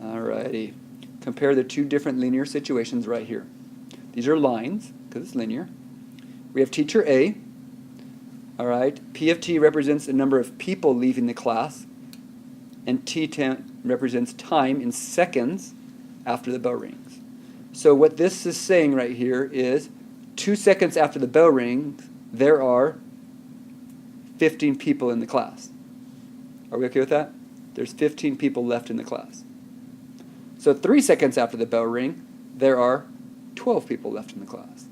Alrighty. Compare the two different linear situations right here. These are lines, because it's linear. We have teacher A. Alright, P of t represents the number of people leaving the class, and T10 represents time in seconds after the bell rings. So what this is saying right here is 2 seconds after the bell rings, there are 15 people in the class. Are we okay with that? There's 15 people left in the class. So 3 seconds after the bell ring, there are 12 people left in the class.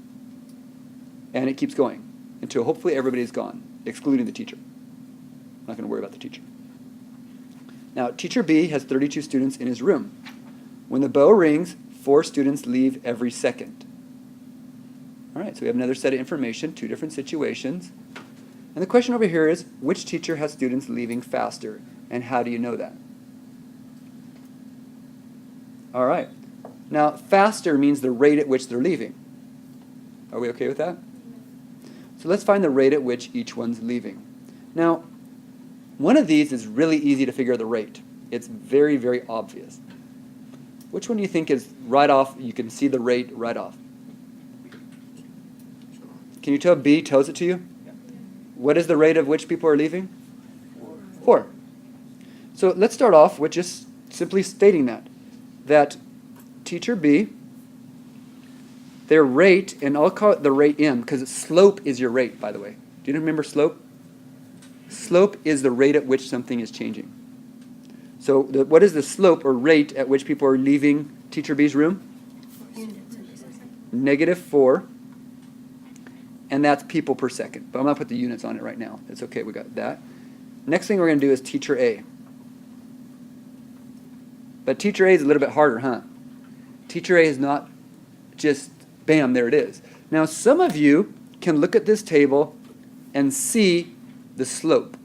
And it keeps going until hopefully everybody's gone, excluding the teacher. I'm not going to worry about the teacher. Now, teacher B has 32 students in his room. When the bell rings, 4 students leave every second. All right, so we have another set of information, 2 different situations. And the question over here is, which teacher has students leaving faster, and how do you know that? All right. Now, faster means the rate at which they're leaving. Are we okay with that? So let's find the rate at which each one's leaving. Now, one of these is really easy to figure the rate. It's very, very obvious. Which one do you think is right off, you can see the rate right off? Can you tell B tells it to you? What is the rate of which people are leaving? 4. So let's start off with just simply stating that teacher B, their rate, and I'll call it the rate M, because slope is your rate, by the way. Do you remember slope? Slope is the rate at which something is changing. So what is the slope or rate at which people are leaving teacher B's room? -4. And that's people per second. But I'm going to put the units on it right now. It's okay, we got that. Next thing we're going to do is teacher A. But teacher A is a little bit harder, huh? Teacher A is not just, bam, there it is. Now, some of you can look at this table and see the slope,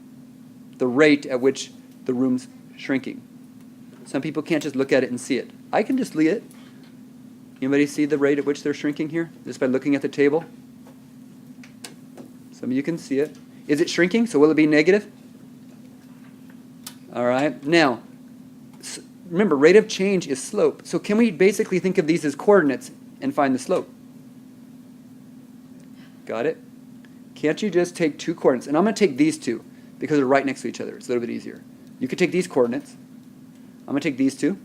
the rate at which the room's shrinking. Some people can't just look at it and see it. I can just see it. Anybody see the rate at which they're shrinking here, just by looking at the table? Some of you can see it. Is it shrinking? So will it be negative? All right. Now, remember, rate of change is slope. So can we basically think of these as coordinates and find the slope? Got it? Can't you just take 2 coordinates? And I'm going to take these 2 because they're right next to each other. It's a little bit easier. You could take these coordinates. I'm going to take these 2.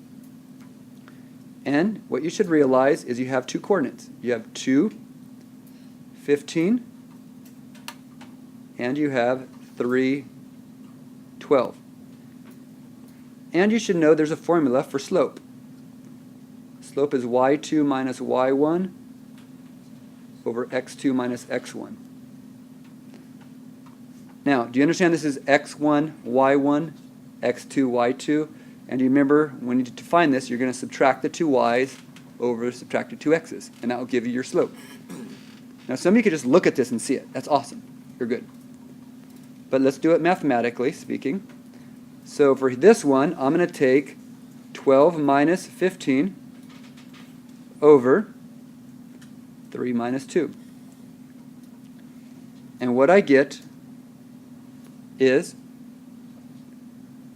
And what you should realize is you have 2 coordinates. You have 2, 15, and you have 3, 12. And you should know there's a formula for slope. Slope is y2 minus y1 over x2 minus x1. Now, do you understand this is x1, y1, x2, y2? And do you remember when you define this, you're going to subtract the 2 y's over subtract the 2 x's, and that will give you your slope. Now, some of you could just look at this and see it. That's awesome. You're good. But let's do it mathematically speaking. So for this one, I'm going to take 12 minus 15 over 3 minus 2. And what I get is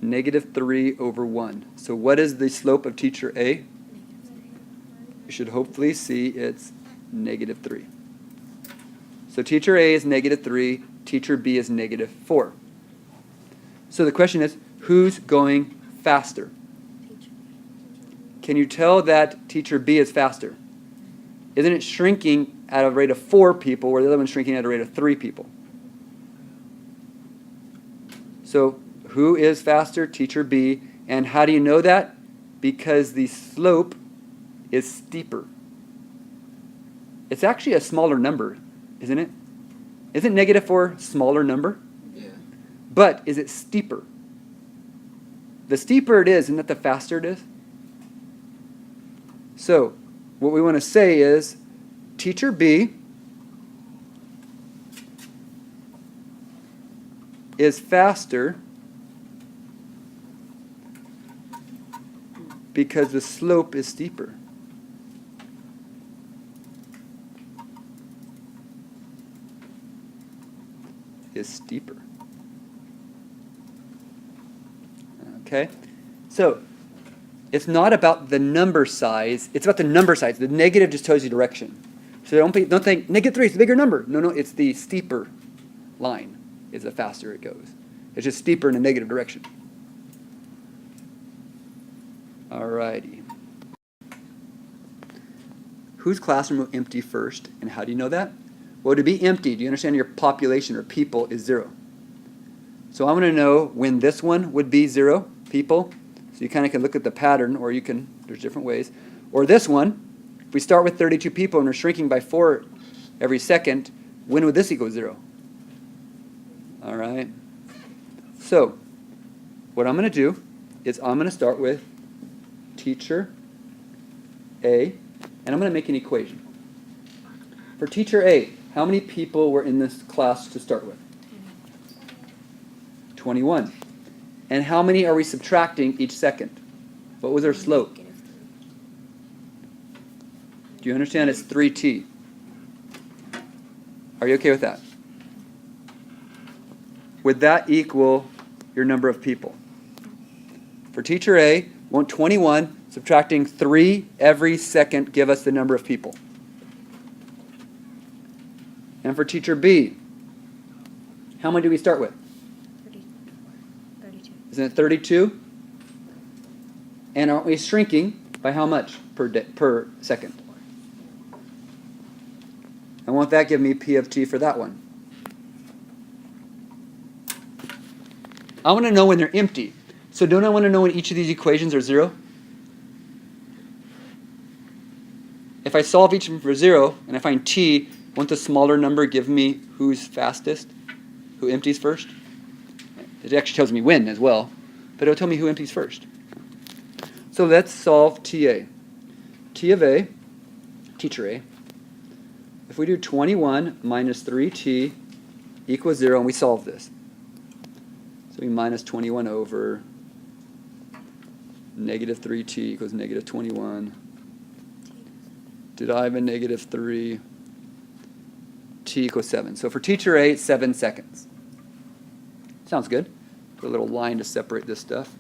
-3 over 1. So what is the slope of teacher A? You should hopefully see it's -3. So teacher A is -3, teacher B is -4. So the question is, who's going faster? Can you tell that teacher B is faster? Isn't it shrinking at a rate of 4 people, where the other one's shrinking at a rate of 3 people? So who is faster? Teacher B. And how do you know that? Because the slope is steeper. It's actually a smaller number, isn't it? Isn't -4 a smaller number? Yeah. But is it steeper? The steeper it is, isn't that the faster it is? So what we want to say is teacher B is faster because the slope is steeper. Is steeper. Okay? So, it's not about the number size, it's about the number size. The negative just tells you direction. So don't think -3 is the bigger number. No, it's the steeper line is the faster it goes. It's just steeper in a negative direction. All righty. Whose classroom will empty first, and how do you know that? Well, to be empty, do you understand your population or people is 0? So I want to know when this one would be 0, people. So you kind of can look at the pattern, or you can, there's different ways. Or this one, if we start with 32 people and we're shrinking by 4 every second, when would this equal 0? All right. So what I'm going to do is I'm going to start with teacher A, and I'm going to make an equation. For teacher A, how many people were in this class to start with? 21. And how many are we subtracting each second? What was our slope? Do you understand? It's 3t. Are you okay with that? Would that equal your number of people? For teacher A, won't 21 subtracting 3 every second give us the number of people? And for teacher B, how many do we start with? 32. Isn't it 32? And aren't we shrinking by how much per second? And won't that give me P of T for that one? I want to know when they're empty. So don't I want to know when each of these equations are 0? If I solve each of them for 0, and I find T, won't the smaller number give me who's fastest? Who empties first? It actually tells me when as well, but it'll tell me who empties first. So let's solve TA. T of A, teacher A. If we do 21 minus 3t equals 0, and we solve this. So we minus 21 over negative 3t equals negative 21. Did I have a negative 3? T equals 7. So for teacher A, it's 7 seconds. Sounds good. Put a little line to separate this stuff,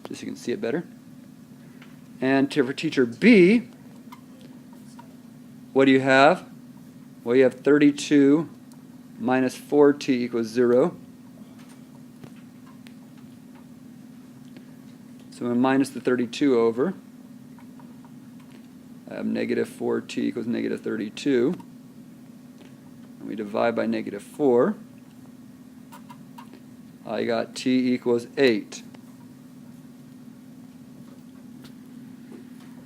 just so you can see it better. And for teacher B, what do you have? Well, you have 32 minus 4t equals 0. So I'm going to minus the 32 over. I have negative 4t equals negative 32. And we divide by negative 4. I got t equals 8.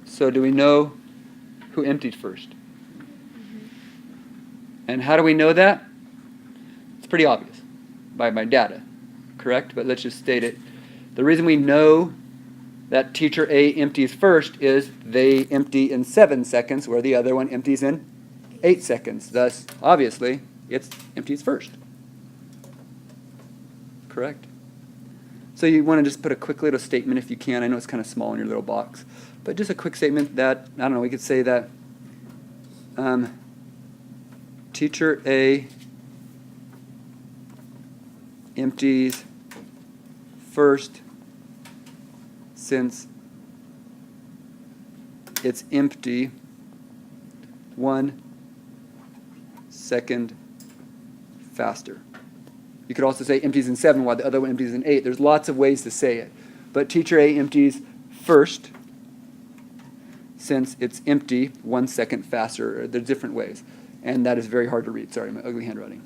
So do we know who emptied first? And how do we know that? It's pretty obvious by my data, correct? But let's just state it. The reason we know that teacher A empties first is they empty in 7 seconds, where the other one empties in 8 seconds. Thus, obviously, it empties first. Correct? So you want to just put a quick little statement if you can. I know it's kind of small in your little box. But just a quick statement that, I don't know, we could say that teacher A empties first since it's empty 1 second faster. You could also say empties in 7 while the other one empties in 8. There's lots of ways to say it. But teacher A empties first since it's empty 1 second faster. There's different ways. And that is very hard to read. Sorry, my ugly handwriting.